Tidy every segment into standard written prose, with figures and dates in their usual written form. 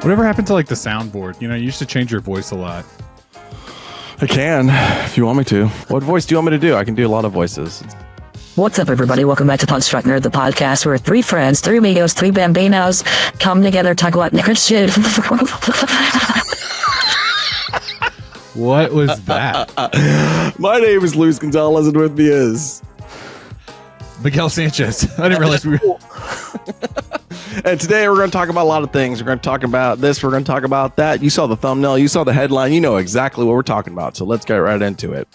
Whatever happened to like the soundboard? You know, you used to change your voice a lot. I can, if you want me to. What voice do you want me to do? I can do a lot of voices. What's up, everybody? Welcome back to Extraordinaire, the podcast where three friends, three amigos, three bambinos come together, talk about nigger shit. What was that? My name is Luis Gonzalez, and with me is Miguel Sanchez. I didn't realize we were... And today we're going to talk about a lot of things. We're going to talk about this. We're going to talk about that. You saw the thumbnail. You saw the headline. You know exactly what we're talking about. So let's get right into it.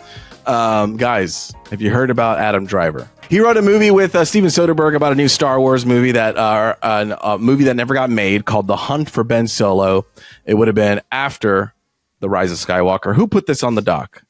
Guys, have you heard about Adam Driver? He wrote a movie with Steven Soderbergh about a new Star Wars movie that a movie that never got made called The Hunt for Ben Solo. It would have been after The Rise of Skywalker. Who put this on the dock?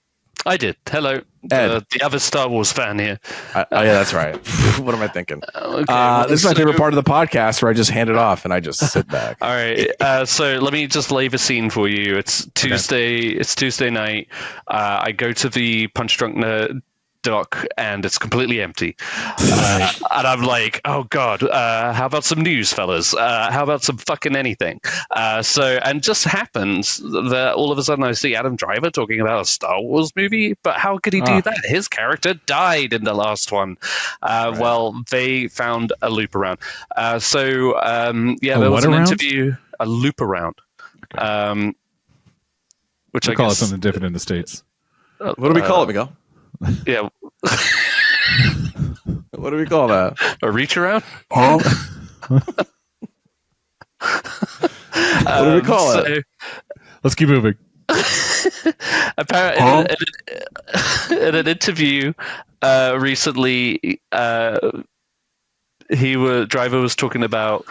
I did. Hello. The other Star Wars fan here. Oh, yeah, that's right. What am I thinking? Okay, this is my favorite part of the podcast where I just hand it off and I just sit back. All right. So let me just lay the scene for you. It's Tuesday. Okay. It's Tuesday night. I go to the Punch Drunk Nerd dock and it's completely empty. And I'm like, oh God, how about some news, fellas? How about some fucking anything? And just happens that all of a sudden I see Adam Driver talking about a Star Wars movie, but how could he do that? His character died in the last one. Right. Well, they found a loop around. There was an interview, a loop around. Okay. Which we I call guess, it something different in the States. What do we call it, Miguel? Yeah. What do we call that? A reach around? Huh? What do we call it? Let's keep moving. Apparently, in an interview recently, Driver was talking about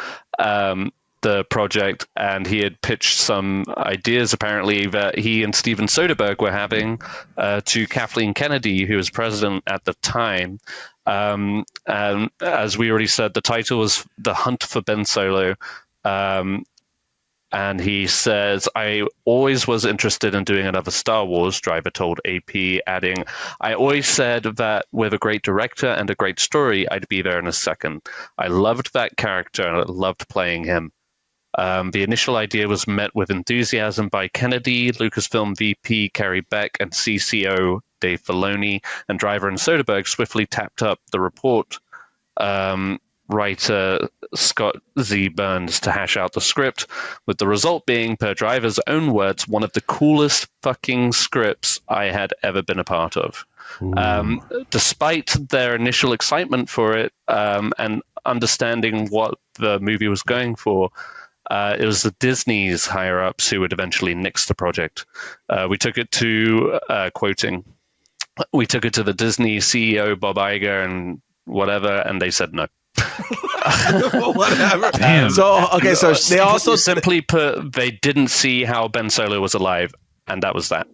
the project, and he had pitched some ideas apparently that he and Steven Soderbergh were having to Kathleen Kennedy, who was president at the time. And as we already said, the title was The Hunt for Ben Solo. And he says, I always was interested in doing another Star Wars, Driver told AP, adding, I always said that with a great director and a great story, I'd be there in a second. I loved that character and I loved playing him. The initial idea was met with enthusiasm by Kennedy, Lucasfilm VP Carrie Beck, and CCO Dave Filoni, and Driver and Soderbergh swiftly tapped up the report writer Scott Z. Burns to hash out the script, with the result being, per Driver's own words, one of the coolest fucking scripts I had ever been a part of. Despite their initial excitement for it and understanding what the movie was going for, it was the Disney's higher-ups who would eventually nix the project. We took it to, quoting, we took it to the Disney CEO, Bob Iger, and whatever, and they said no. Whatever. Damn. So they also simply put, they didn't see how Ben Solo was alive, and that was that.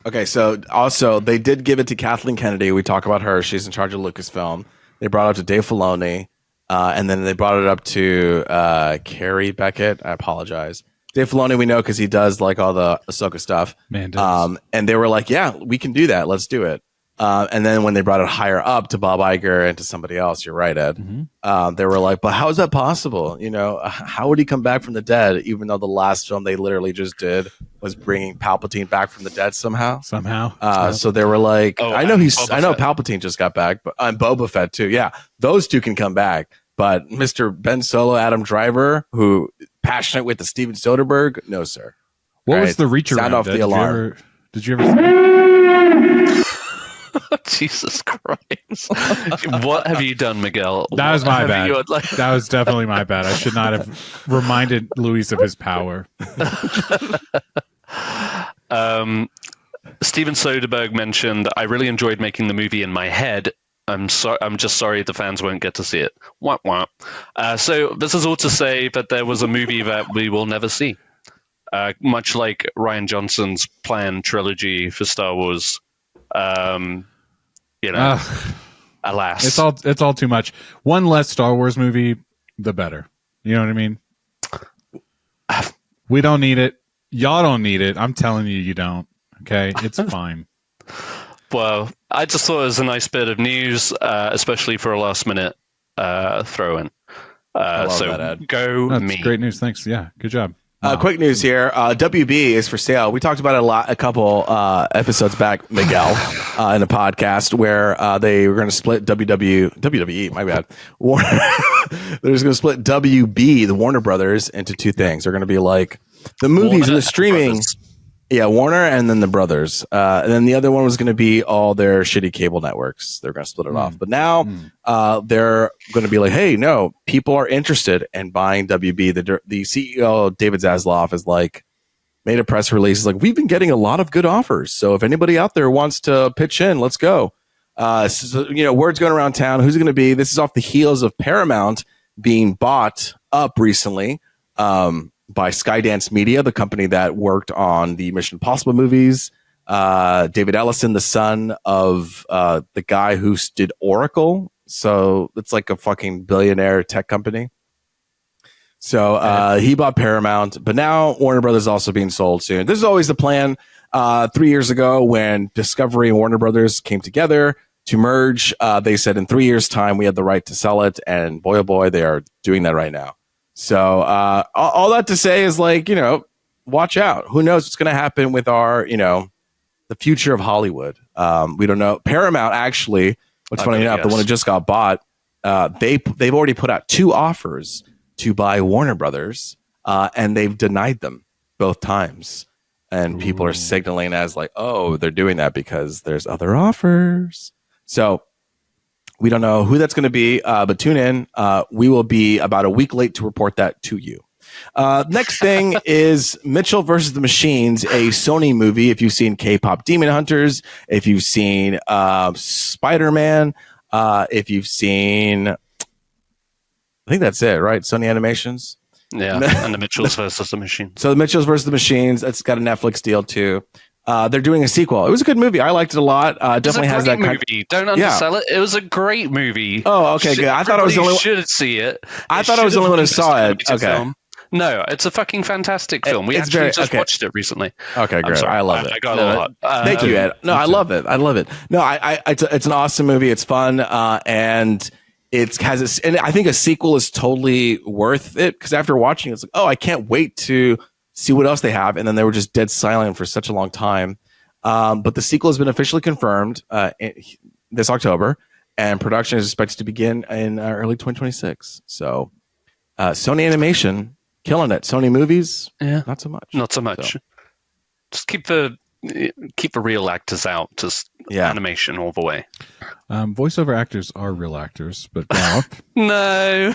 Okay, so also they did give it to Kathleen Kennedy. We talk about her; she's in charge of Lucasfilm. They brought it up to Dave Filoni, and then they brought it up to Carrie Beckett. I apologize. Dave Filoni, we know because he does like all the Ahsoka stuff. Man, does. And they were like, "Yeah, we can do that. Let's do it." And then when they brought it higher up to Bob Iger and to somebody else, you're right, Ed. Mm-hmm. They were like, "But how is that possible? You know, how would he come back from the dead? Even though the last film they literally just did was bringing Palpatine back from the dead somehow." So they were like, "I know Palpatine just got back, but Boba Fett too. Yeah, those two can come back. But Mr. Ben Solo, Adam Driver, who passionate with the Steven Soderbergh, no, sir." What was the reach around? Sound off the alarm. Did you ever Jesus Christ. What have you done, Miguel? That was my bad. That was definitely my bad. I should not have reminded Luis of his power. Steven Soderbergh mentioned, I really enjoyed making the movie in my head. I'm just sorry the fans won't get to see it. Wah, wah. So this is all to say that there was a movie that we will never see. Much like Rian Johnson's planned trilogy for Star Wars. Alas, it's all too much. One less Star Wars movie, the better. You know what I mean? We don't need it. Y'all don't need it. I'm telling you, you don't. Okay, it's fine. Well, I just thought it was a nice bit of news, especially for a last minute throw in. I love that, Ed. Go That's me. great news. Thanks. Yeah, good job. Quick news here. WB is for sale. We talked about it a couple episodes back, Miguel, in a podcast where they were going to split WWE, my bad. They're just going to split WB, the Warner Brothers, into two things. They're going to be like the movies Warner and the streaming. Brothers. Yeah, Warner and then the brothers. And then the other one was going to be all their shitty cable networks. They're going to split it off. But now they're going to be like, hey, no, people are interested in buying WB. The CEO, David Zaslav, is like, made a press release. He's like, we've been getting a lot of good offers. So if anybody out there wants to pitch in, let's go. So, word's going around town. Who's it going to be? This is off the heels of Paramount being bought up recently. By Skydance Media, the company that worked on the Mission Impossible movies. David Ellison, the son of the guy who did Oracle. So it's like a fucking billionaire tech company. So he bought Paramount, but now Warner Brothers is also being sold soon. This is always the plan. 3 years ago, when Discovery and Warner Brothers came together to merge, they said in 3 years' time we had the right to sell it. And boy, oh boy, they are doing that right now. So all that to say is like, watch out. Who knows what's going to happen with our, the future of Hollywood. We don't know. Paramount, actually, what's funny enough, the one that just got bought, they've already put out 2 offers to buy Warner Brothers, and they've denied them both times. And people are signaling as like, oh, they're doing that because there's other offers. So we don't know who that's going to be, but tune in. We will be about a week late to report that to you. Next thing is Mitchell versus the Machines, a Sony movie. If you've seen K-pop Demon Hunters, if you've seen Spider-Man, if you've seen, I think that's it, right? Sony Animations. Yeah, and the Mitchells versus the Machines. So the Mitchells versus the Machines. It's got a Netflix deal too. They're doing a sequel. It was a good movie. I liked it a lot. Definitely has that movie. Don't undersell it. It was a great movie. Oh, okay, good. I thought I was the only one. Should see it. I thought I was the only one who saw it. Okay. Film. No, it's a fucking fantastic film. We actually just watched it recently. Okay, great. I love it. I got a lot. Thank you, Ed. No, I love it. I love it. No, it's an awesome movie. It's fun, and it has and I think a sequel is totally worth it because after watching it, it's like, oh, I can't wait to see what else they have. And then they were just dead silent for such a long time. But the sequel has been officially confirmed this October, and production is expected to begin in early 2026. So Sony Animation, killing it. Sony Movies, not so much. Not so much. So. Just keep the real actors out. Just animation all the way. Voiceover actors are real actors, but now no.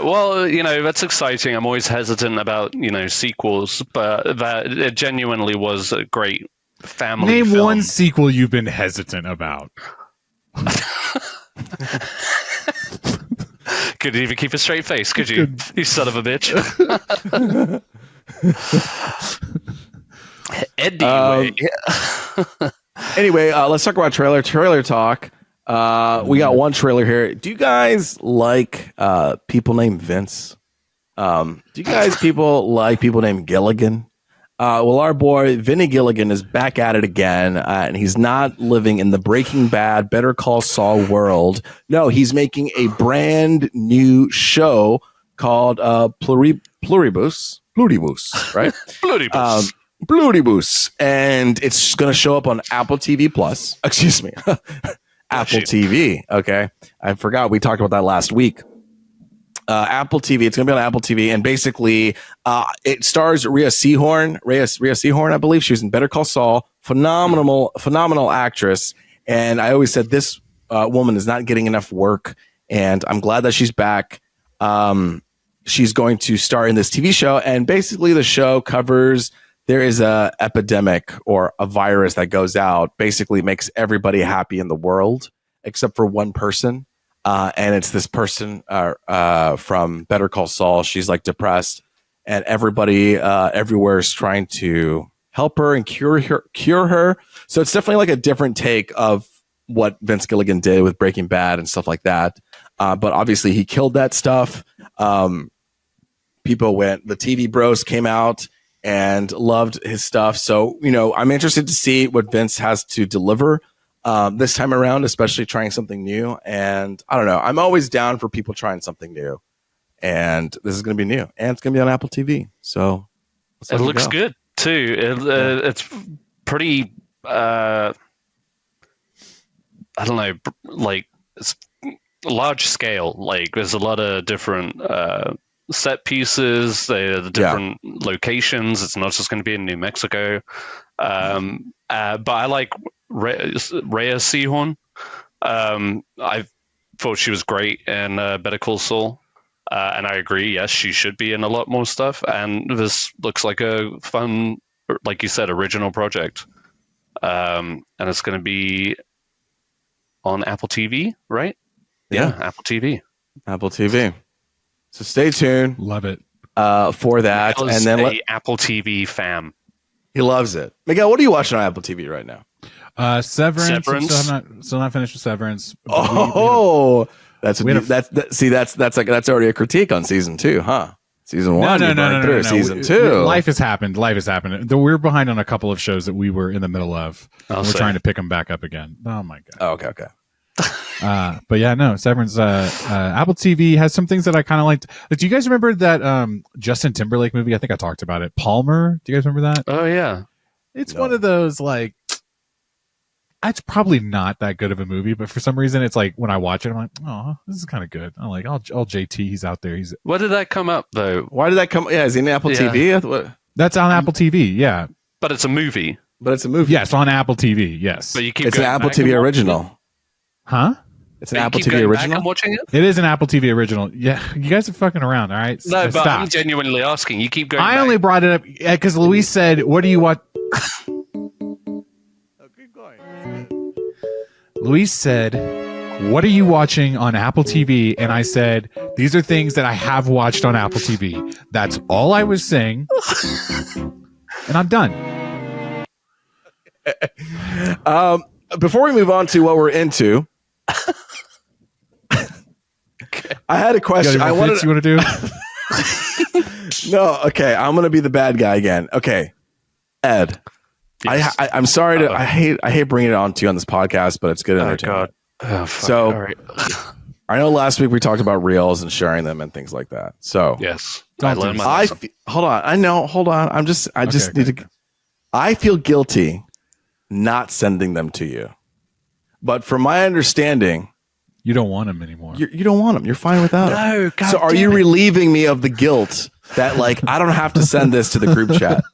Well, that's exciting. I'm always hesitant about, sequels, but that it genuinely was a great family film. Name one sequel you've been hesitant about. Couldn't even keep a straight face, could you? You son of a bitch. Anyway, let's talk about trailer talk. We got one trailer here. Do you guys like people named Vince? Do you guys like people named Gilligan? Well, our boy Vinny Gilligan is back at it again, and he's not living in the Breaking Bad, Better Call Saul world. No, he's making a brand new show called Pluribus, right? Pluribus. Pluribus, and it's going to show up on Apple TV Plus. Excuse me, Apple TV. Okay, I forgot we talked about that last week. Apple TV. It's going to be on Apple TV, and basically, it stars Rhea Seehorn, I believe. She was in Better Call Saul. Phenomenal actress. And I always said this woman is not getting enough work, and I'm glad that she's back. She's going to star in this TV show, and basically, the show covers there is a epidemic or a virus that goes out, basically makes everybody happy in the world except for one person. And it's this person from Better Call Saul. She's like depressed, and everybody everywhere is trying to help her and cure her. So it's definitely like a different take of what Vince Gilligan did with Breaking Bad and stuff like that. But obviously he killed that stuff. The TV bros came out and loved his stuff. So, I'm interested to see what Vince has to deliver this time around, especially trying something new. And I don't know, I'm always down for people trying something new. and this is going to be new, and it's going to be on Apple TV. So it looks good too. It's pretty. I don't know, like it's large scale. Like there's a lot of different set pieces. The different locations. It's not just going to be in New Mexico. But I like Rhea Seehorn. I thought she was great in Better Call Saul. And I agree, yes, she should be in a lot more stuff. And this looks like a fun, like you said, original project. And it's going to be on Apple TV, right? Yeah, Apple TV. Apple TV. So stay tuned. Love it. For that. Miguel's and then Apple TV fam. He loves it. Miguel, what are you watching on Apple TV right now? Severance. Still not finished with Severance. That's already a critique on season 2, huh? Season 1. No. Season 2. Life has happened. We're behind on a couple of shows that we were in the middle of. We're trying to pick them back up again. Oh my god. Oh, okay. But yeah, no. Severance. Apple TV has some things that I kind of liked. Like, do you guys remember that Justin Timberlake movie? I think I talked about it. Palmer. Do you guys remember that? Oh yeah. It's one of those like. It's probably not that good of a movie, but for some reason, it's like when I watch it, I'm like, oh, this is kind of good. I'm like, oh, JT, he's out there. What did that come up though? Why did that come? Yeah, is he in Apple TV? What? That's on Apple TV. Yeah, but it's a movie. Yes, on Apple TV. Yes, but it's an Apple TV original. Huh? It's an Apple TV original. I'm watching it. It is an Apple TV original. Yeah, you guys are fucking around. All right. No, but I'm genuinely asking. You keep going. I only brought it up because Luis said, "What do you watch?" Luis said, "What are you watching on Apple TV?" And I said, "These are things that I have watched on Apple TV." That's all I was saying. And I'm done. Before we move on to what we're into, I had a question. You want to do? No, okay. I'm going to be the bad guy again. Okay, Ed. Yes. I'm sorry to. I hate bringing it on to you on this podcast, but it's good entertainment. God. So, right. I know last week we talked about reels and sharing them and things like that. So yes, hold on. I know. Hold on. I feel guilty not sending them to you, but from my understanding, you don't want them anymore. You don't want them. You're fine without them. No. God so are you relieving me of the guilt that like I don't have to send this to the group chat?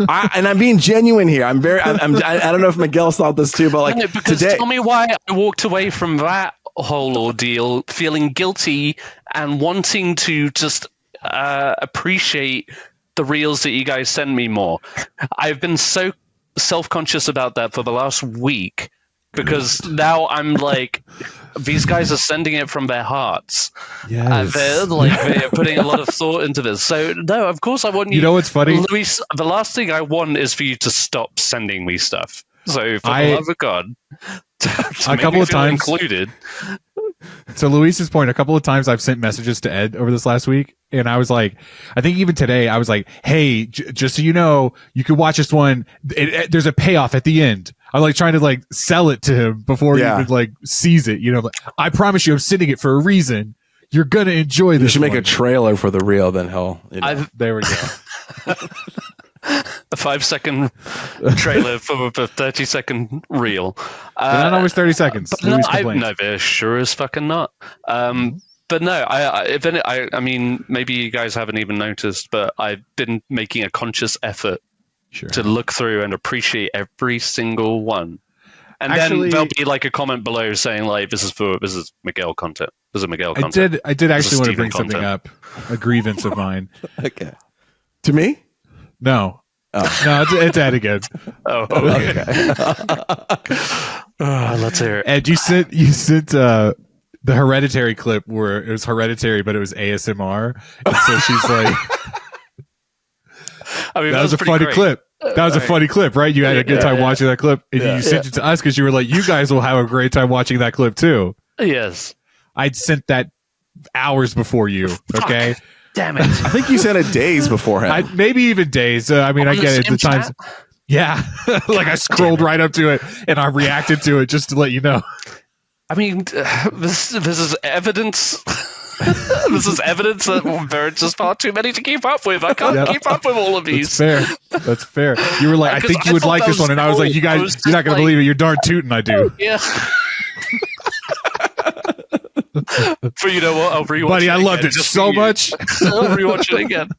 And I'm being genuine here. I don't know if Miguel thought this too, but like today. Tell me why I walked away from that whole ordeal feeling guilty and wanting to just appreciate the reels that you guys send me more. I've been so self-conscious about that for the last week. Because now I'm like, these guys are sending it from their hearts. Yes. They're putting a lot of thought into this. So, no, of course I want you. You know what's funny? Luis, the last thing I want is for you to stop sending me stuff. So, for the love of God, a couple of times included. To Luis's point, a couple of times I've sent messages to Ed over this last week. And I was like, I think even today, I was like, hey, just so you know, you could watch this one. There's a payoff at the end. I'm like trying to like sell it to him before he would like seize it. You know, like, I promise you I'm sending it for a reason. You're going to enjoy this. You should make a trailer for the reel, then he'll. There we go. A 5-second trailer for a 30-second reel. They're not always 30 seconds. No, they're sure as fucking not. But no, I mean, maybe you guys haven't even noticed, but I've been making a conscious effort to look through and appreciate every single one. And then there'll be like a comment below saying like, this is Miguel content. This is Miguel content. I did actually want to bring something up, a grievance of mine. Okay. To me? No. Oh. No, it's Ed again. Oh, okay. Let's hear it. Ed, you sent the Hereditary clip where it was Hereditary, but it was ASMR. And so she's like, I mean, that was a funny clip. That was a funny clip, right? You had a good time watching that clip, and you sent it to us because you were like, you guys will have a great time watching that clip too. Yes. I'd sent that hours before you, okay? Fuck. Damn it. I think you sent it days before him. Maybe even days. I mean, I get it. The times. Yeah. Like I scrolled right up to it and I reacted to it just to let you know. I mean, this is evidence. This is evidence that there are just far too many to keep up with. I can't keep up with all of these. That's fair. You were like, I think you would like this one, and I was like, you guys, you're not gonna believe it. You're darn tootin', I do. Yeah. For you know what, I'll rewatch Buddy, it I loved it so much. I'll rewatch it again.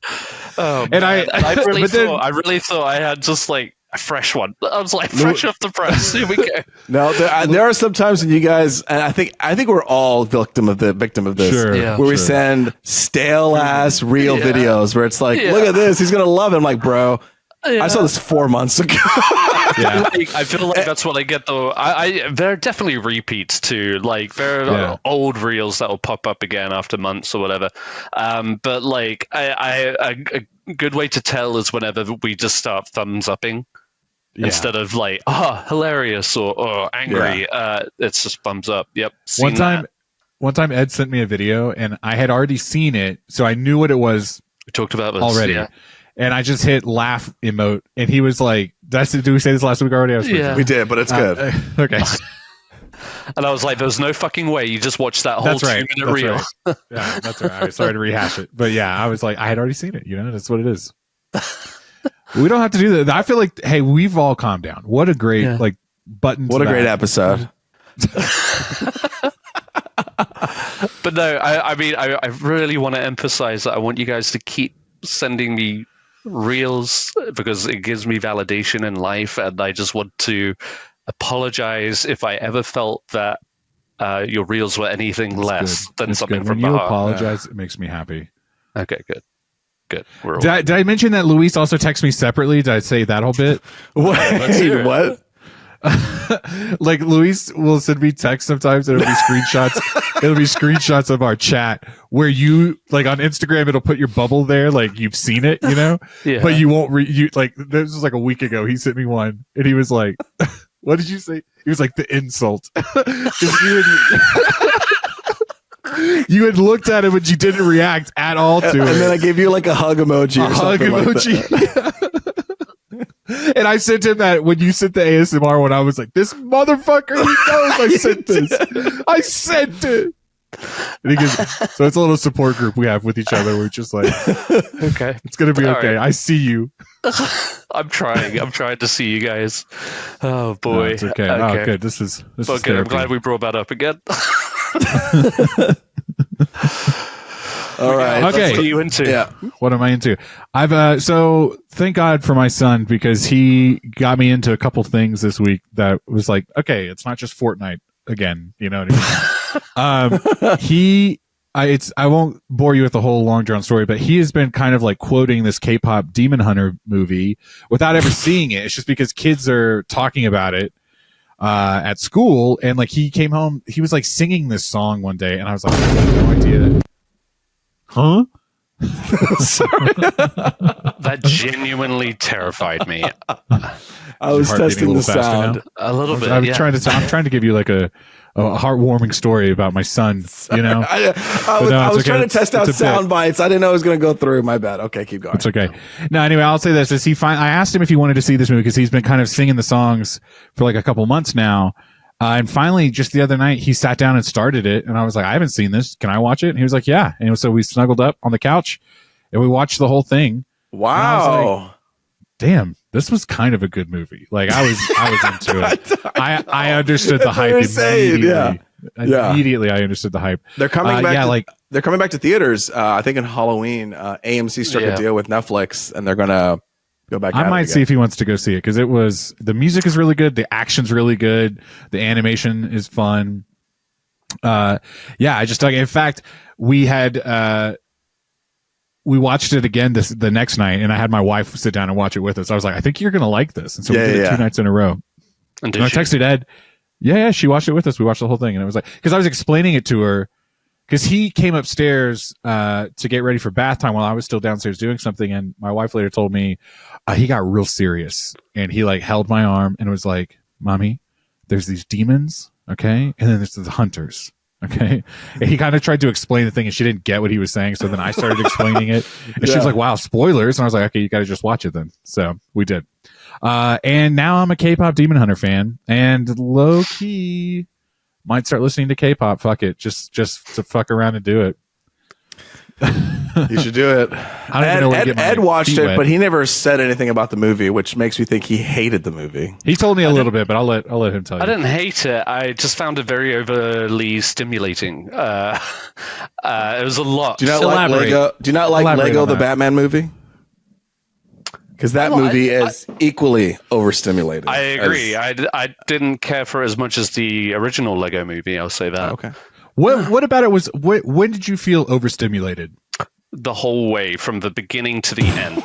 Oh, and I really thought I really thought I had just like a fresh one. I was like, fresh off the press. Here we go. No, there are some times when you guys, and I think we're all victim of this, Sure, Yeah. where we send stale ass real videos where it's like, look at this, he's gonna love it. I'm like, bro, I saw this 4 months ago. Yeah. I feel like that's what I get though. There are definitely repeats too. Like there are old reels that will pop up again after months or whatever. But like a good way to tell is whenever we just start thumbs upping. Instead of like, hilarious or angry, it's just thumbs up. Yep. One time Ed sent me a video and I had already seen it, so I knew what it was. We talked about this already. Yeah. And I just hit laugh emote, and he was like, "Did we say this last week already?" Yeah. We did, but it's good. Okay. And I was like, "There's no fucking way you just watched that whole 2-minute reel." Right. Yeah, that's right. I was sorry to rehash it, but yeah, I was like, I had already seen it. You know, that's what it is. We don't have to do that. I feel like, hey, we've all calmed down. What a great like button. What a great episode. But no, I mean, I really want to emphasize that I want you guys to keep sending me reels because it gives me validation in life, and I just want to apologize if I ever felt that your reels were anything less than it's something good. from when the you heart. apologize, it makes me happy. Okay, good. We're all Did I mention that Luis also texts me separately? Did I say that whole bit? Wait, what? Like Luis will send me texts sometimes, and it'll be screenshots. It'll be screenshots of our chat where you like on Instagram. It'll put your bubble there, like you've seen it, you know. Yeah. But you won't. You like this was like a week ago. He sent me one, and he was like, "What did you say?" He was like, "The insult." 'Cause you had looked at it, but you didn't react at all to it. And then I gave you like a hug emoji. A hug emoji. And I sent him that when you sent the ASMR one, I was like, this motherfucker, he knows I sent this. I sent it. And he goes, so it's a little support group we have with each other. We're just like, okay. It's going to be All okay. right. I see you. I'm trying to see you guys. Oh boy. No, it's okay. Oh, good. This is okay. I'm therapy. glad we brought that up again. All right. Okay. What are you into? Yeah. What am I into? I've so thank God for my son because he got me into a couple things this week that was like, okay, it's not just Fortnite again. You know what I mean? I won't bore you with the whole long drawn story, but he has been kind of like quoting this K-pop Demon Hunter movie without ever seeing it. It's just because kids are talking about it at school, and like he came home, he was like singing this song one day, and I was like, I have no idea. Huh? Sorry. That genuinely terrified me. I was testing the sound. A little bit. I'm trying to give you like a heartwarming story about my son, you know. I was trying to test out sound bites. I didn't know it was going to go through. My bad. Okay, keep going. It's okay. No, anyway, I'll say this: I asked him if he wanted to see this movie because he's been kind of singing the songs for like a couple months now. And finally, just the other night, he sat down and started it, and I was like, "I haven't seen this. Can I watch it?" And he was like, "Yeah." And so we snuggled up on the couch, and we watched the whole thing. Wow! Damn, this was kind of a good movie. Like I was into it. I understood the hype immediately. Yeah. Immediately, I understood the hype. They're coming back. They're coming back to theaters. I think in Halloween, AMC struck a deal with Netflix, and they're gonna go back. I might see if he wants to go see it because the music is really good, the action's really good, the animation is fun. I just dug it. In fact, we watched it again the next night, and I had my wife sit down and watch it with us. I was like, I think you're gonna like this, and so we did it 2 nights in a row. And I texted Ed. Yeah, she watched it with us. We watched the whole thing, and it was like because I was explaining it to her. Because he came upstairs to get ready for bath time while I was still downstairs doing something, and my wife later told me he got real serious, and he like held my arm and was like, "Mommy, there's these demons, okay, and then there's the hunters, okay." And he kind of tried to explain the thing, and she didn't get what he was saying, so then I started explaining it, and she was like, "Wow, spoilers!" And I was like, "Okay, you got to just watch it then." So we did, and now I'm a K-pop Demon Hunter fan, and low key. Might start listening to K-pop. Fuck it, just to fuck around and do it. You should do it. I don't even know where to get my Ed watched feet it, wet. but he never said anything about the movie, which makes me think he hated the movie. He told me a little bit, but I'll let him tell you. I didn't hate it. I just found it very overly stimulating. It was a lot. Do you not Elaborate. like Lego? Do you not like Elaborate Lego on the that. Batman movie? Because that movie is equally overstimulating. I agree. I didn't care for it as much as the original Lego movie. I'll say that. Okay. What about it was when did you feel overstimulated? The whole way from the beginning to the end.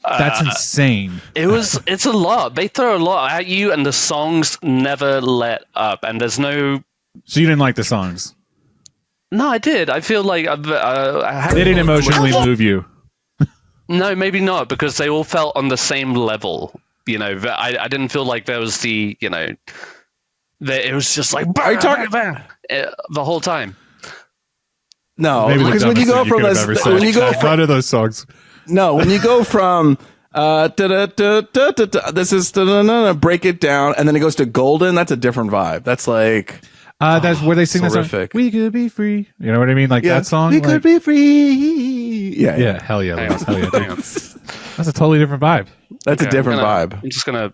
That's insane. It's a lot. They throw a lot at you, and the songs never let up. And there's no. So you didn't like the songs? No, I did. I feel like They didn't emotionally move you. No, maybe not, because they all felt on the same level. You know, I didn't feel like there was the it was just like Are you talking the whole time. No, Maybe the because when you dumbest go thing from could have ever said. when you go None from of those songs. when you go from this is break it down, and then it goes to golden. That's a different vibe. That's like That's where they sing that song. horrific. We could be free. You know what I mean? Like that song. We like, could be free. Yeah, Yeah, hell yeah, Hang Lewis, on, hell yeah. hang on. That's a totally different vibe. That's Okay, a different I'm vibe. just gonna.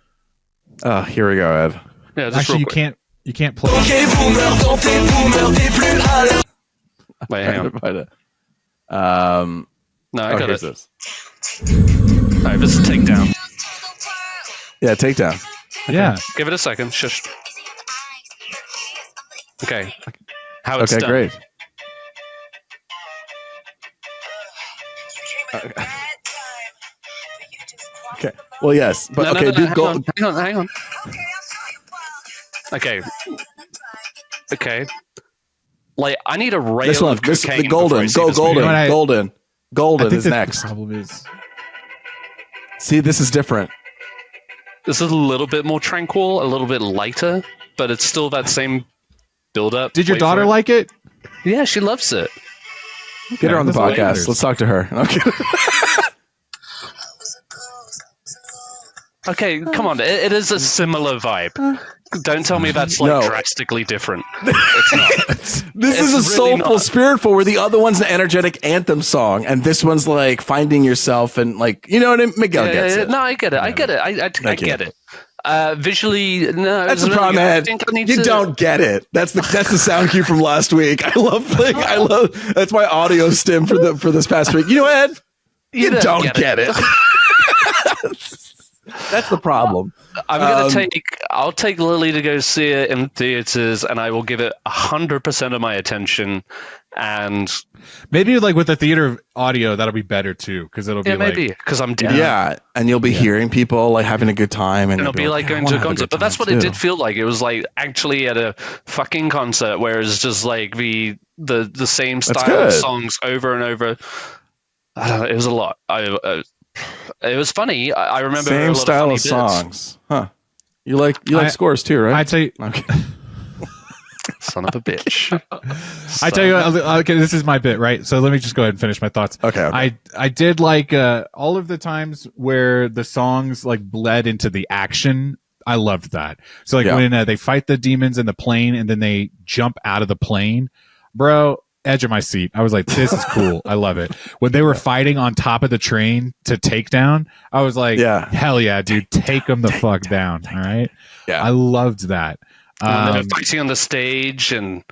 Oh, here we go, Ed. Yeah, just Actually, real quick. you can't play. Wait, hang on. Find it. No, I got here's it. this. All right, this is takedown. Yeah, takedown. Yeah. Give it a second. Shush. Okay. How it's Okay, done. great. Okay. Well, yes, but No, okay, no, do hang gold. on, hang on. Okay. Okay. Like, I need a rail This one, of this cocaine the golden. before I see Go this golden. You know what I- Golden. I Golden think is that next. The problem is See, this is different. This is a little bit more tranquil, a little bit lighter, but it's still that same build-up. Did your Wait for daughter it. like it? Yeah, she loves it. Get her on the that's what podcast. matters. Let's talk to her. Okay. Okay, come on. It is a similar vibe. Don't tell me that's like No. drastically different. It's not. This is a really soulful, not. spiritful, where the other one's an energetic anthem song, and this one's like finding yourself and like, you know what I mean? Miguel gets it. No, I get it. I get it. I Thank you. get it. Visually, no. That's the really- problem, I Ed. think I need You to- don't get it. That's the sound cue from last week. I love that's my audio stim for this past week. You know, Ed, you don't get it. That's the problem. I'm gonna I'll take Lily to go see it in theaters, and I will give it 100% of my attention. And Maybe like with the theater audio, that'll be better too, because it'll be yeah, like maybe because I'm down. Yeah, and you'll be hearing people like having a good time, and And it'll be like going to a concert, but that's what it did feel like. It was like actually at a fucking concert, where it's just like the same style of good. songs over and over. I don't know, it was a lot. It was funny. I remember a Same lot style of of funny bits. songs, huh? You like I- scores too, right? I'd say. Okay. Son of a bitch. I tell you, okay, this is my bit, right? So let me just go ahead and finish my thoughts. Okay. I did like all of the times where the songs like bled into the action. I loved that. So like Yeah. when they fight the demons in the plane and then they jump out of the plane, bro, edge of my seat. I was like, this is cool. I love it. When they were fighting on top of the train to take down, I was like, Yeah. hell yeah, dude, take them the fuck down. All right. Yeah. I loved that. And then fighting on the stage and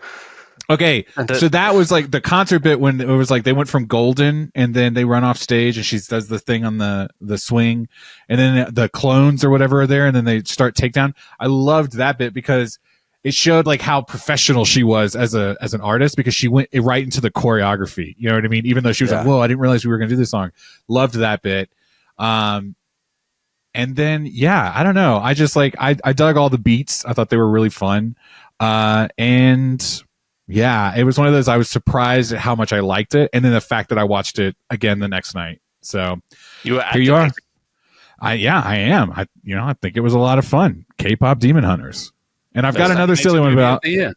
Okay, And so that was like the concert bit when it was like they went from golden and then they run off stage and she does the thing on the swing and then the clones or whatever are there and then they start takedown. I loved that bit because it showed like how professional she was as an artist because she went right into the choreography. You know what I mean? Even though she was like, "Whoa, I didn't realize we were going to do this song." Loved that bit. And then yeah, I don't know. I just like I dug all the beats. I thought they were really fun. And yeah, it was one of those. I was surprised at how much I liked it, and then the fact that I watched it again the next night. So you were here you are. activated. I am. I think it was a lot of fun. K-pop Demon Hunters, and I've got That's another amazing silly one movie of about. the year.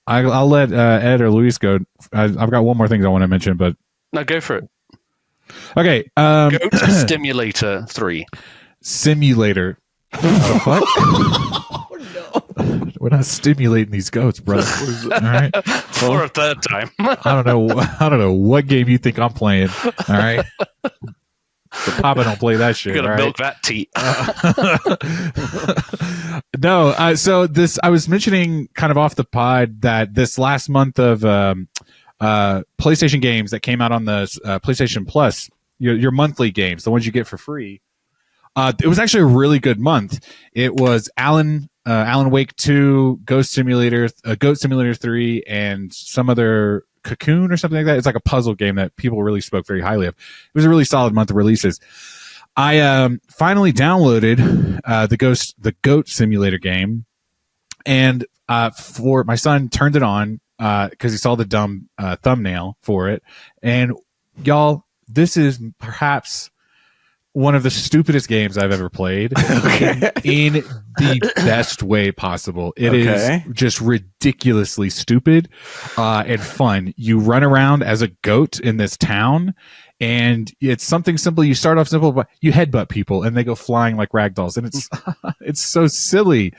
I'll let Ed or Luis go. I've got one more thing I want to mention, but No, go for it. okay. Go to Stimulator 3. Simulator. What? We're not stimulating these goats, brother. All right. For a third time. I don't know what game you think I'm playing. All right. But Papa don't play that shit. You're gonna all milk that teat. No. So I was mentioning kind of off the pod that this last month of PlayStation games that came out on the PlayStation Plus, your monthly games, the ones you get for free. It was actually a really good month. It was Alan Wake 2, Goat Simulator 3, and some other Cocoon or something like that. It's like a puzzle game that people really spoke very highly of. It was a really solid month of releases. I finally downloaded the Goat Simulator game, and for my son turned it on because he saw the dumb thumbnail for it. And y'all, this is perhaps one of the stupidest games I've ever played in the best way possible. It is just ridiculously stupid and fun. You run around as a goat in this town, and it's something simple. You start off simple, but you headbutt people and they go flying like ragdolls, and it's so silly.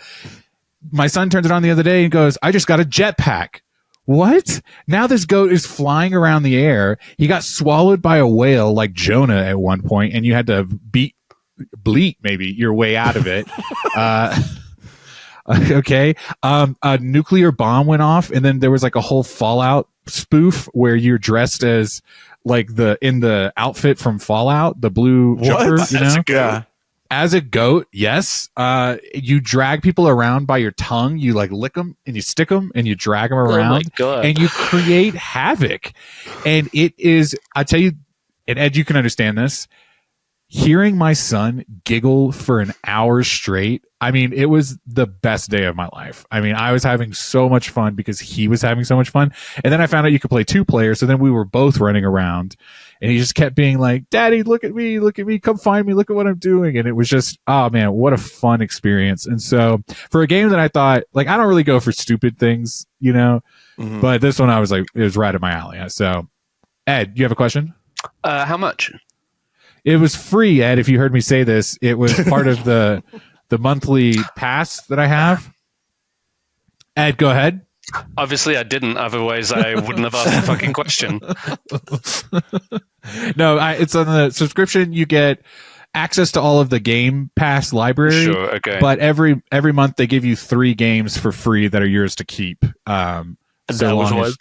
My son turns it on the other day and goes, "I just got a jetpack." What? Now this goat is flying around the air. He got swallowed by a whale like Jonah at one point, and you had to bleat maybe your way out of it. Okay. A nuclear bomb went off, and then there was like a whole Fallout spoof where you're dressed as like in the outfit from Fallout, the blue jumper. You know? Yeah. As a goat, yes. You drag people around by your tongue. You like lick them and you stick them and you drag them around and you create havoc. And it is, I tell you, and Ed, you can understand this. Hearing my son giggle for an hour straight, I mean, it was the best day of my life. I mean, I was having so much fun because he was having so much fun. And then I found out you could play 2 players. So then we were both running around, and he just kept being like, "Daddy, look at me, come find me, look at what I'm doing." And it was just, oh man, what a fun experience. And so for a game that I thought, like, I don't really go for stupid things, you know, but this one I was like, it was right up my alley. So Ed, you have a question? How much? It was free, Ed. If you heard me say this, it was part of the monthly pass that I have. Ed, go ahead. Obviously, I didn't. Otherwise, I wouldn't have asked the fucking question. No, it's on the subscription. You get access to all of the Game Pass library. Sure, okay. But every month they give you 3 games for free that are yours to keep. And that was one?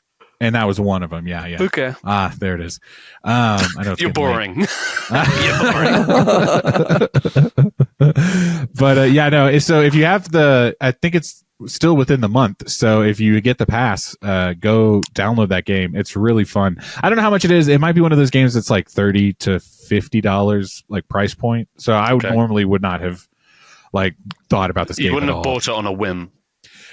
And that was one of them. Yeah. Okay. There it is. I know You're boring. You're boring. But yeah, no. So if you have I think it's still within the month. So if you get the pass, go download that game. It's really fun. I don't know how much it is. It might be one of those games that's like $30 to $50 like price point. So I normally would not have like thought about this game. You wouldn't at have all. bought it on a whim.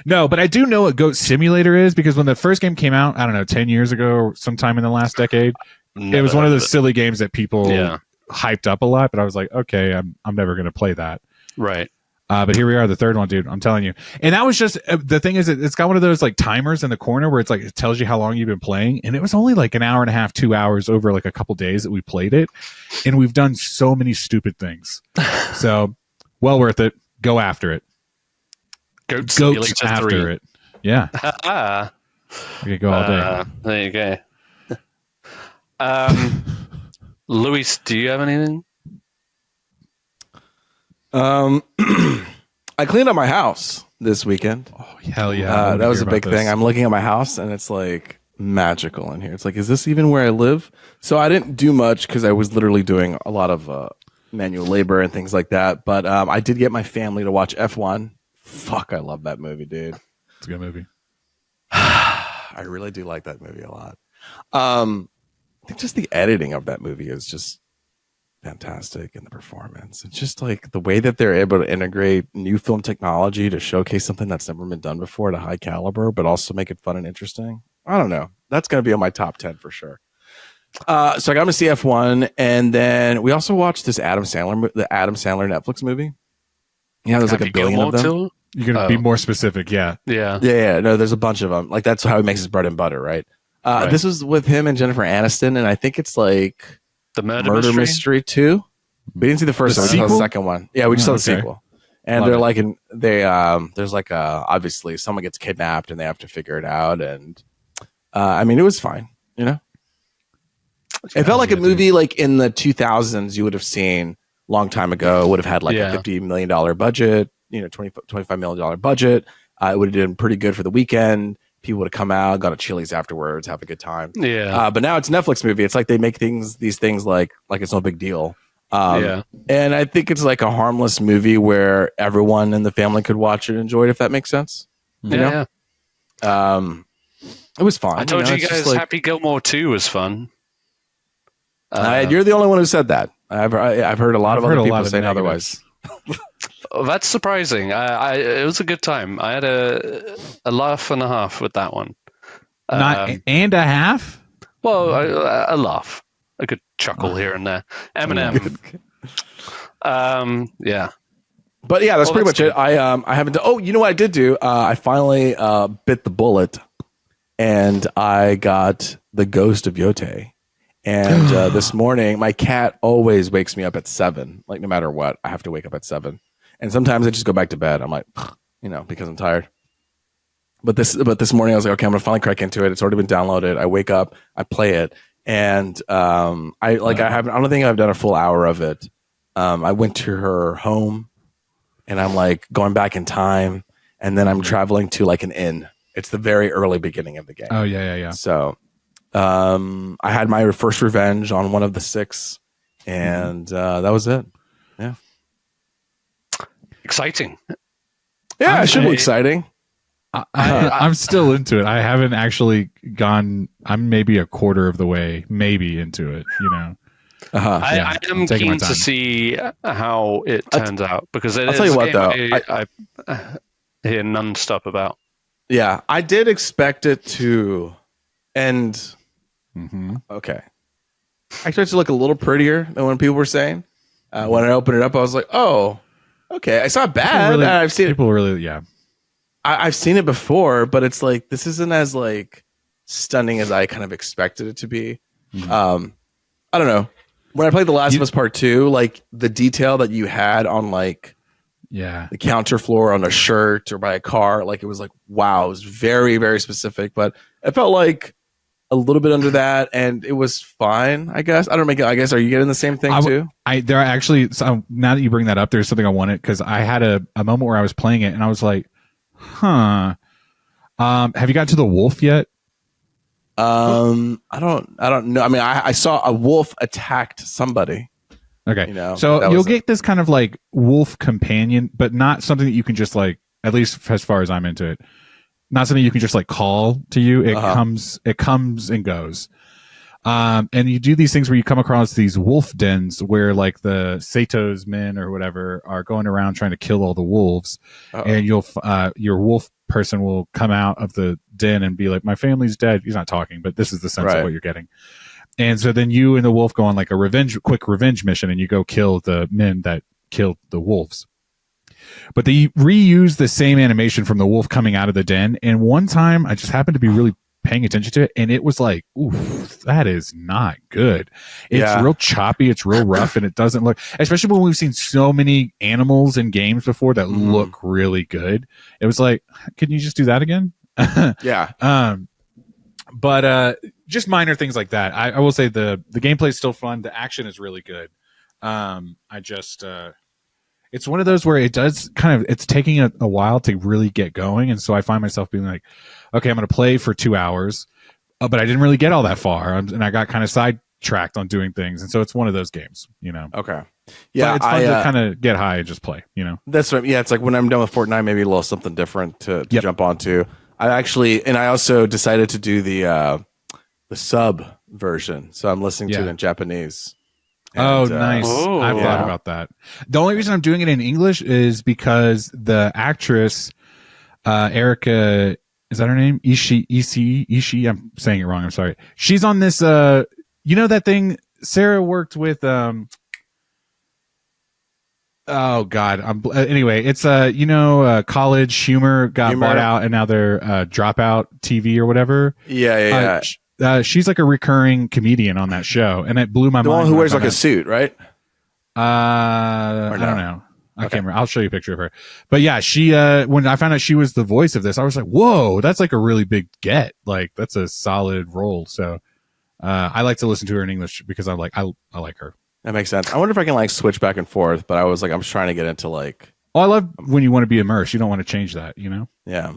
No, but I do know what Goat Simulator is because when the first game came out, I don't know, 10 years ago or sometime in the last decade, it was one of those silly games that people hyped up a lot. But I was like, okay, I'm never going to play that. Right. But here we are, the third one, dude. I'm telling you. And that was just the thing is, it's got one of those like timers in the corner where it's like it tells you how long you've been playing. And it was only like an hour and a half, 2 hours over like a couple days that we played it. And we've done so many stupid things. So well worth it. Go after it. Goats after 3. it. Yeah. We could go all day. There you go. Luis, do you have anything? I cleaned up my house this weekend. Oh, hell yeah. That was a big thing. I'm looking at my house and it's like magical in here. It's like, is this even where I live? So I didn't do much because I was literally doing a lot of manual labor and things like that. But I did get my family to watch F1. Fuck, I love that movie, dude. It's a good movie. I really do like that movie a lot. I think just the editing of that movie is just fantastic, and the performance. It's just like the way that they're able to integrate new film technology to showcase something that's never been done before at a high caliber, but also make it fun and interesting. I don't know. That's going to be on my top 10 for sure. So I got to see F1, and then we also watched the Adam Sandler Netflix movie. Yeah, there's like a billion of them. You're going to be more specific, yeah. Yeah. No, there's a bunch of them. Like, that's how he makes his bread and butter, right? Right. This was with him and Jennifer Aniston, and I think it's like the Murder Mystery 2. We didn't see the first one, we saw the second one. Yeah, we just saw the okay. sequel. And Love they're it. like, there's like obviously someone gets kidnapped and they have to figure it out. And I mean, it was fine, you know. It felt like a movie like in the 2000s you would have seen long time ago. It would have had like a $50 million budget, you know, $25 million budget. It would have done pretty good for the weekend. People would have come out, got a Chili's afterwards, have a good time. Yeah. But now it's a Netflix movie. It's like they make these things like it's no big deal. And I think it's like a harmless movie where everyone in the family could watch it and enjoy it, if that makes sense. You know? It was fun. I told you it's guys just like, Happy Gilmore 2 was fun. you're the only one who said that. I've heard a lot of other people saying otherwise. Oh, that's surprising. It was a good time. I had a laugh and a half with that one. Not and a half. Well, a laugh, a good chuckle here and there. Eminem. Yeah. But yeah, that's pretty much it. I haven't. Oh, you know what I did do? I finally bit the bullet, and I got the Ghost of Yote. And this morning, my cat always wakes me up at 7. Like no matter what, I have to wake up at 7. And sometimes I just go back to bed. I'm like, you know, because I'm tired. But this morning I was like, okay, I'm gonna finally crack into it. It's already been downloaded. I wake up, I play it, and I don't think I've done a full hour of it. I went to her home, and I'm like going back in time, and then I'm traveling to like an inn. It's the very early beginning of the game. Oh yeah. So I had my first revenge on one of the 6, and that was it. Yeah. Exciting. Yeah, it should be exciting. I'm still into it. I haven't actually gone. I'm maybe a quarter of the way, maybe into it. You know. I am keen to see how it turns out because it I'll is tell you a what, game though, I hear non-stop about. Yeah, I did expect it to end. Okay, I expected it to look a little prettier than when people were saying. When I opened it up, I was like, "Oh, okay." It's not bad. Really, I've seen people really, yeah. I've seen it before, but it's like this isn't as like stunning as I kind of expected it to be. I don't know. When I played The Last of Us Part 2, like the detail that you had on like the counter floor on a shirt or by a car, like it was like wow, it was very, very specific. But it felt like a little bit under that, and it was fine. I guess I don't make it. I guess are you getting the same thing too? There are actually. So now that you bring that up, there's something I wanted because I had a moment where I was playing it and I was like, huh. Have you got to the wolf yet? I don't know. I mean, I saw a wolf attacked somebody. Okay. You know, so you'll get this kind of like wolf companion, but not something that you can just like, at least as far as I'm into it, not something you can just like call to you. It comes and goes. And you do these things where you come across these wolf dens where like the Sato's men or whatever are going around trying to kill all the wolves. And your wolf person will come out of the den and be like, my family's dead. He's not talking, but this is the sense of what you're getting. And so then you and the wolf go on like a quick revenge mission and you go kill the men that killed the wolves. But they reuse the same animation from the wolf coming out of the den. And one time I just happened to be really paying attention to it and it was like, ooh, that is not good. It's real choppy, it's real rough, and it doesn't look, especially when we've seen so many animals in games before that look really good. It was like, can you just do that again? But just minor things like that. I will say the gameplay is still fun, the action is really good. It's one of those where it does kind of, it's taking a while to really get going. And so I find myself being like, okay, I'm going to play for 2 hours, but I didn't really get all that far. And I got kind of sidetracked on doing things. And so it's one of those games, you know? Okay. Yeah. But it's fun to kind of get high and just play, you know? That's right. Yeah. It's like when I'm done with Fortnite, maybe a little something different to jump onto. I also decided to do the sub version. So I'm listening to it in Japanese. And, nice. I've thought about that. The only reason I'm doing it in English is because the actress, Erica, is that her name? Ishii. I'm saying it wrong. I'm sorry. She's on this, you know, that thing Sarah worked with, oh God. Anyway, it's, college humor got bought out and now they're, dropout TV or whatever. Yeah. She's like a recurring comedian on that show, and it blew my mind. The one who wears like a suit, right? I don't know. I can't remember. I'll show you a picture of her. But yeah, she when I found out she was the voice of this, I was like, whoa, that's like a really big get. Like that's a solid role. So I like to listen to her in English because I like her. That makes sense. I wonder if I can like switch back and forth, but I was like, I'm trying to get into like. Oh, I love when you want to be immersed. You don't want to change that, you know? Yeah.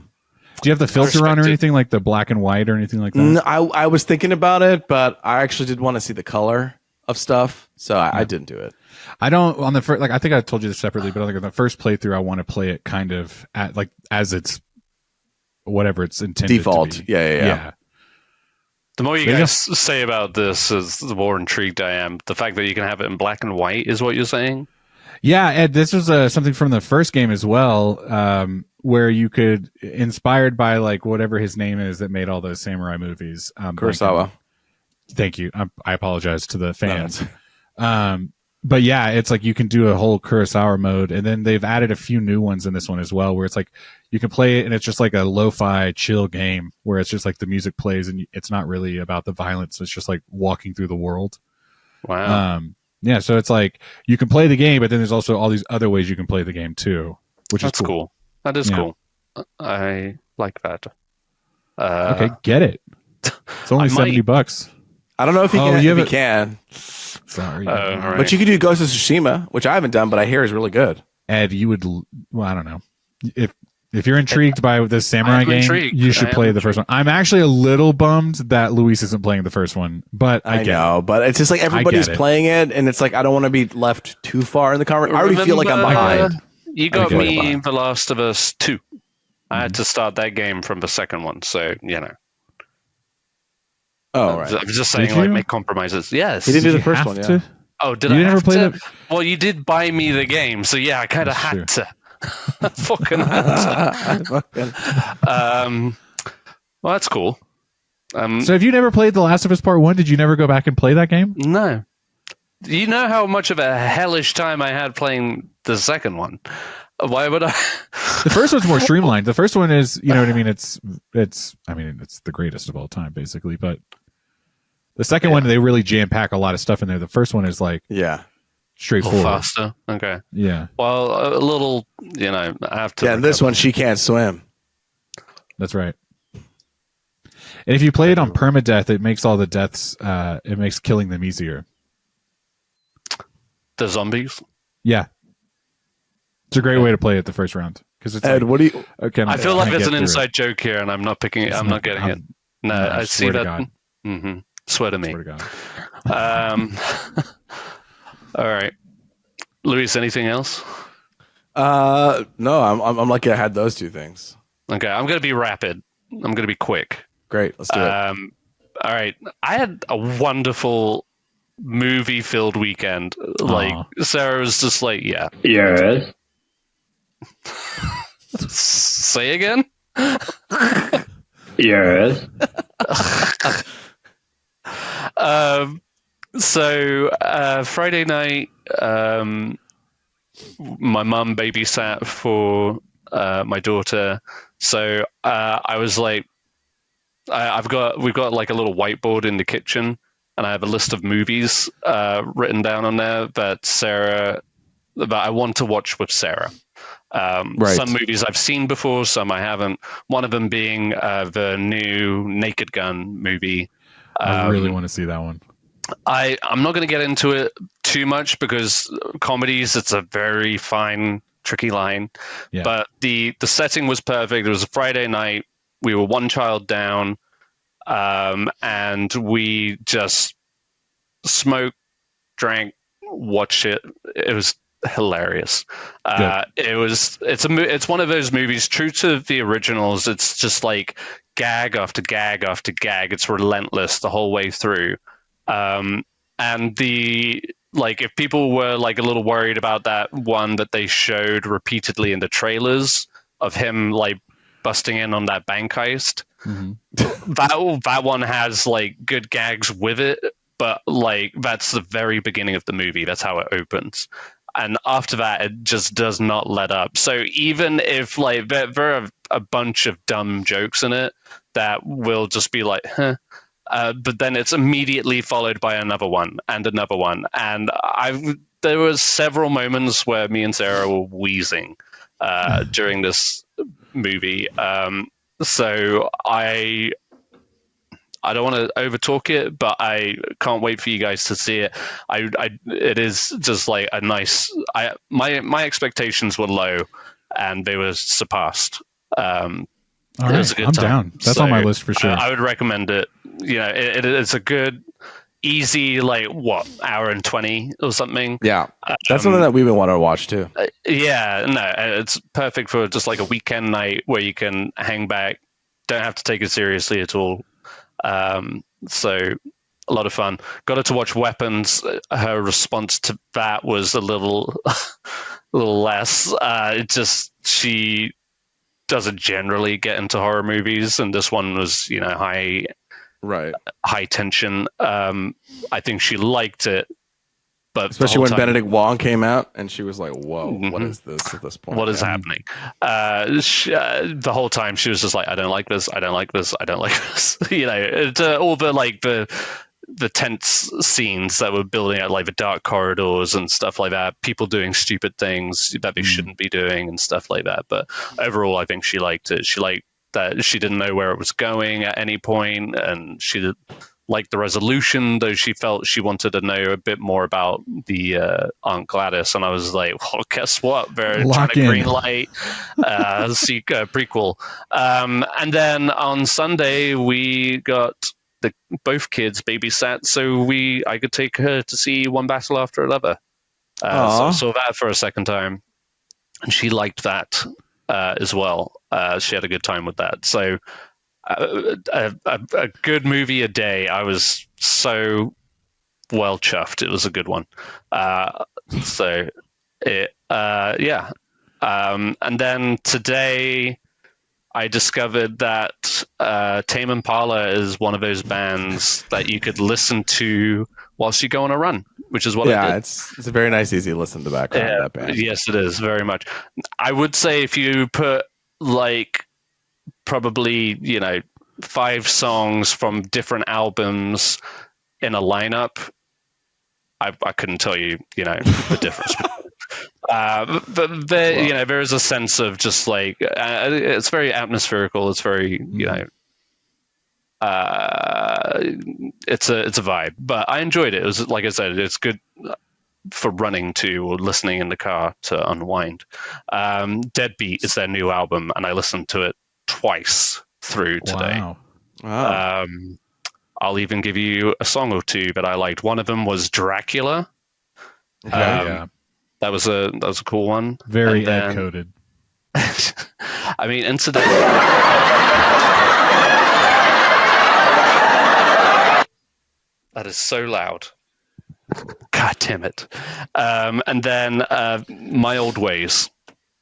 Do you have the filter on or anything like the black and white or anything like that? No, I was thinking about it, but I actually did want to see the color of stuff, so I didn't do it. I don't on the first, like I think I told you this separately, but like on the first playthrough, I want to play it kind of at like as it's whatever it's intended default. to be. Yeah. The more you guys say about this, is the more intrigued I am. The fact that you can have it in black and white is what you're saying. Yeah, Ed, this was something from the first game as well, where you could, inspired by like whatever his name is that made all those samurai movies. Kurosawa. Thank you. I apologize to the fans. But yeah, it's like you can do a whole Kurosawa mode, and then they've added a few new ones in this one as well, where it's like you can play it and it's just like a lo-fi chill game where it's just like the music plays and it's not really about the violence. It's just like walking through the world. Wow. Yeah, so it's like you can play the game, but then there's also all these other ways you can play the game too, which is cool. That is cool. I like that. Okay, get it. It's only $70. I don't know if you can. Sorry. Right. But you could do Ghost of Tsushima, which I haven't done, but I hear is really good. Ed, you would. Well, I don't know. If you're intrigued by this samurai game, you should play the first one. I'm actually a little bummed that Luis isn't playing the first one, but I know. But it's just like everybody's playing it, and it's like I don't want to be left too far in the conversation. I already feel like I'm behind. You got me The Last of Us 2. I had to start that game from the second one, so you know. Oh, right. I'm just saying, like, make compromises. Yes. He didn't do the first one, yeah. Oh, did I have to? Well, you did buy me the game, so yeah, I kind of had to. Fucking had to. Well, that's cool. So have you never played The Last of Us Part 1? Did you never go back and play that game? No. You know how much of a hellish time I had playing the second one? Why would I? The first one's more streamlined. The first one is, you know what I mean? It's the greatest of all time, basically. But the second one, they really jam pack a lot of stuff in there. The first one is like, straightforward, faster. Okay. Yeah. Well, a little, you know, I have to. Yeah, and this one she can't swim. That's right. And if you play it on permadeath, it makes all the deaths. It makes killing them easier. The zombies. Yeah. It's a great way to play it the first round because it's Ed. Like, what do you? Okay, I feel like there's an inside joke here, and I'm not picking it. I'm not getting it. No, I see that. Mm-hmm. Swear to me. Swear to God. All right, Luis. Anything else? No, I'm lucky I had those two things. Okay, I'm gonna be rapid. I'm gonna be quick. Great, let's do it. All right, I had a wonderful movie-filled weekend. Like Sarah was just like, yeah. Yes. Say again? Yes. So Friday night, my mum babysat for my daughter. So I was like, we've got like a little whiteboard in the kitchen, and I have a list of movies written down on there that I want to watch with Sarah. Some movies I've seen before, some I haven't. One of them being the new Naked Gun movie. I really want to see that one. I'm not going to get into it too much because comedies, it's a very fine, tricky line. Yeah. But the setting was perfect. It was a Friday night. We were one child down, and we just smoked, drank, watched it. It was hilarious. It's one of those movies true to the originals. It's just like gag after gag after gag. It's relentless the whole way through. And if people were like a little worried about that one that they showed repeatedly in the trailers of him like busting in on that bank heist, that one has like good gags with it, but like that's the very beginning of the movie. That's how it opens. And after that, it just does not let up. So even if like there are a bunch of dumb jokes in it that will just be like, huh. But then it's immediately followed by another one and another one. And there was several moments where me and Sarah were wheezing during this movie. So I don't want to overtalk it, but I can't wait for you guys to see it. It is just like a nice. My expectations were low, and they were surpassed. It was a good I'm time. down. That's on my list for sure. I would recommend it. It's a good, easy, hour and 20 or something. Yeah, that's something that we've been wanting to watch too. It's perfect for just like a weekend night where you can hang back, don't have to take it seriously at all. So a lot of fun. Got her to watch Weapons. Her response to that was a little less. She doesn't generally get into horror movies, and this one was high tension. I think she liked it, but especially when Benedict Wong came out, and she was like, "Whoa, what is this at this point? What is happening?" The whole time she was just like, "I don't like this. I don't like this. I don't like this." All the tense scenes that were building out, like the dark corridors and stuff like that, people doing stupid things that they shouldn't be doing and stuff like that. But overall, I think she liked it. She liked that she didn't know where it was going at any point, and she liked the resolution, though she felt she wanted to know a bit more about the Aunt Gladys. And I was like, well, guess what? They're trying to greenlight prequel. And then on Sunday, we got both kids babysat, so I could take her to see One Battle After Another. So I saw that for a second time, and she liked that as well. She had a good time with that. So a good movie a day. I was so well chuffed. It was a good one. And then today I discovered that Tame Impala is one of those bands that you could listen to whilst you go on a run, which is what I did. It's a very nice, easy listen to background of that band. Yes, it is, very much. I would say if you put probably 5 songs from different albums in a lineup, I couldn't tell you the difference. But there is a sense of just it's very atmospherical. It's very it's a vibe. But I enjoyed it. It was, like I said, it's good for running to or listening in the car to unwind. Deadbeat is their new album, and I listened to it twice through today. Wow. I'll even give you a song or two that I liked. One of them was Dracula. That was a cool one. Very Ed coded. I mean, incidentally, that is so loud. God damn it. And then My Old Ways,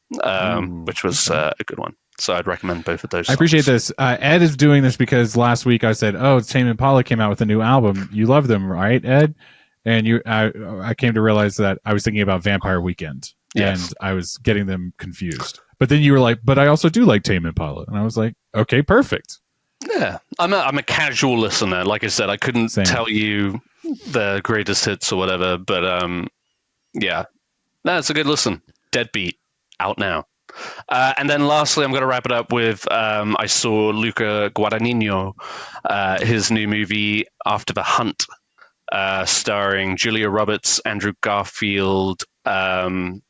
which was a good one. So I'd recommend both of those songs. I appreciate this. Ed is doing this because last week I said, Tame Impala came out with a new album. You love them, right, Ed? And I came to realize that I was thinking about Vampire Weekend, and I was getting them confused. But then you were like, but I also do like Tame Impala. And I was like, okay, perfect. Yeah, I'm a casual listener. Like I said, I couldn't tell you the greatest hits or whatever, but it's a good listen. Deadbeat, out now. And then lastly, I'm going to wrap it up with I saw Luca Guadagnino, his new movie After the Hunt, starring Julia Roberts, Andrew Garfield, Michael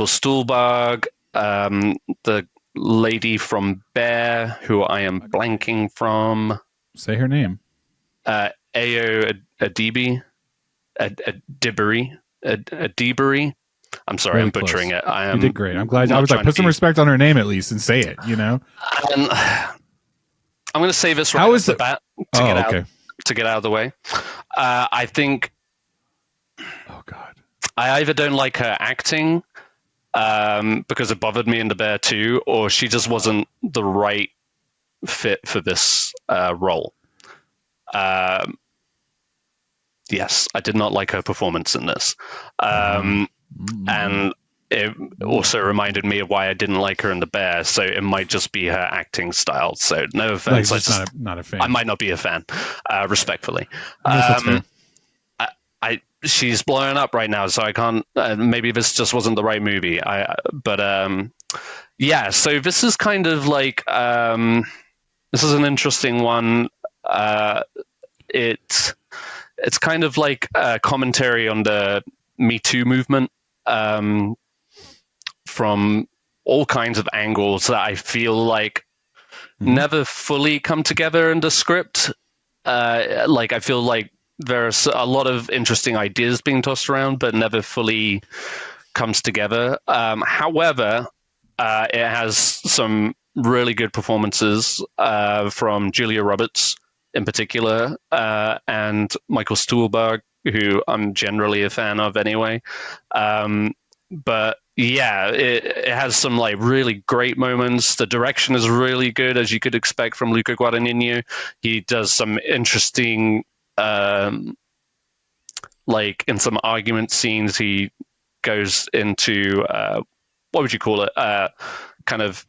Stuhlbarg, the lady from Bear, who I am blanking from. Say her name. Ayo Adibari. I'm sorry, I'm butchering it. You did great. I'm glad. I was like, put some respect on her name at least and say it. I'm going to say this right off the bat to get out of the way. I think. Oh God. I either don't like her acting because it bothered me in The Bear 2, or she just wasn't the right fit for this role. Yes, I did not like her performance in this. And it also reminded me of why I didn't like her in The Bear, so it might just be her acting style. So no offense, not a fan. I might not be a fan, respectfully. Yes, that's fair. she's blowing up right now, so I can't. Maybe this just wasn't the right movie. Yeah. So this is kind of like this is an interesting one. It's kind of like a commentary on the Me Too movement from all kinds of angles that I feel like never fully come together in the script. Like I feel like there's a lot of interesting ideas being tossed around, but never fully comes together. However, it has some really good performances from Julia Roberts in particular, and Michael Stuhlbarg, who I'm generally a fan of anyway. But yeah, it has some like really great moments. The direction is really good, as you could expect from Luca Guadagnino. He does some interesting, like in some argument scenes, he goes into what would you call it? Kind of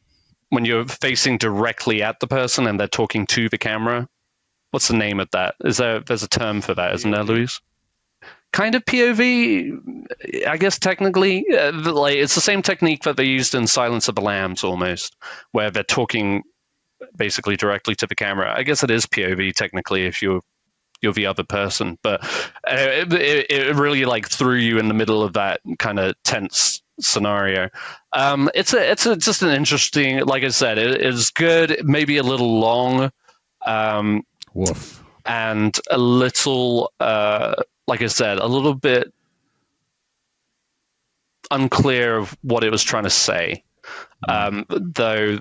when you're facing directly at the person and they're talking to the camera. What's the name of that? There's a term for that, isn't there, Luis? Kind of POV, I guess technically. Like it's the same technique that they used in Silence of the Lambs, almost, where they're talking basically directly to the camera. I guess it is POV technically if you're the other person, but it really like threw you in the middle of that kind of tense scenario. It's just an interesting. Like I said, it is good. Maybe a little long. Woof. And a little, like I said, a little bit unclear of what it was trying to say. Though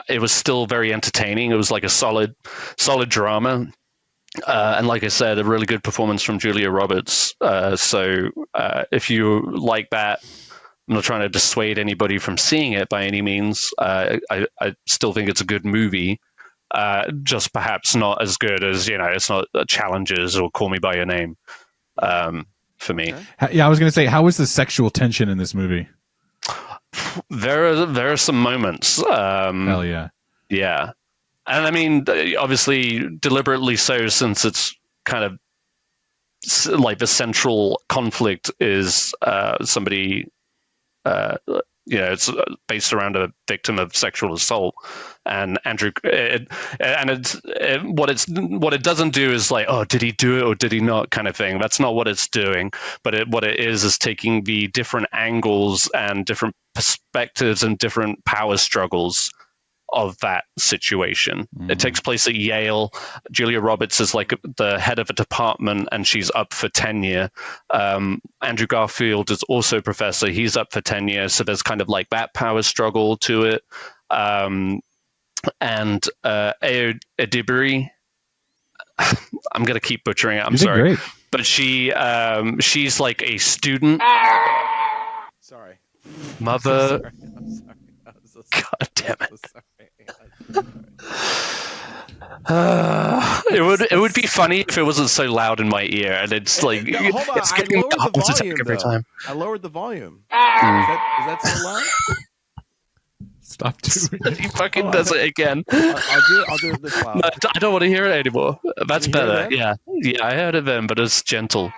it was still very entertaining. It was like a solid drama. And like I said, a really good performance from Julia Roberts. So if you like that, I'm not trying to dissuade anybody from seeing it by any means. I still think it's a good movie. Just perhaps not as good as, it's not Challenges or Call Me By Your Name for me. Okay. Yeah, I was going to say, how was the sexual tension in this movie? There are some moments. Hell yeah. Yeah. And I mean, obviously, deliberately so, since it's kind of like the central conflict is somebody, it's based around a victim of sexual assault, and Andrew, what it doesn't do is like, oh, did he do it or did he not, kind of thing. That's not what it's doing. But what it is taking the different angles and different perspectives and different power struggles of that situation. It takes place at Yale. Julia Roberts is like the head of a department and she's up for tenure. Andrew Garfield is also a professor. He's up for tenure. So there's kind of like that power struggle to it. And Ayo Edebiri, I'm going to keep butchering it. I'm sorry. Great. But she's like a student. Sorry. Mother. I'm sorry. God damn it. It would be funny if it wasn't so loud in my ear, and it's like hold on. it's getting I lowered the volume every time. I lowered the volume. Is that so loud? Stop doing it. He fucking does it again. I'll do it this loud. No, I don't want to hear it anymore. That's Can you hear better. it then? Yeah, I heard it then, but it's gentle.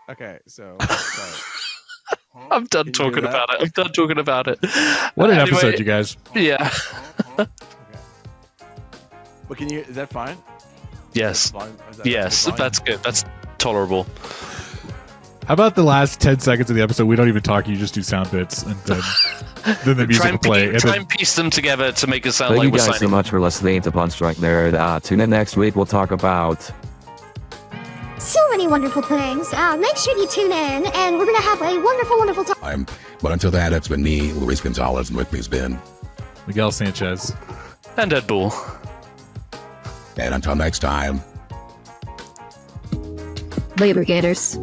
Okay, so sorry. I'm done talking about it. What an Anyway, episode, you guys. Yeah. Okay. But is that fine? Yes. Yes, volume? that's good. That's tolerable. How about the last 10 seconds of the episode? We don't even talk. You just do sound bits, and then the music will play. Try and piece them together to make it sound Thank like you we're guys so signing. much for listening to Punch Strike Nerd. Tune in next week. We'll talk about So many wonderful things. Make sure you tune in, and we're going to have a wonderful, wonderful time. But until then, it's been me, Luis Gonzalez, and with me's been Miguel Sanchez. And Ed Bull. And until next time. Labor Gators.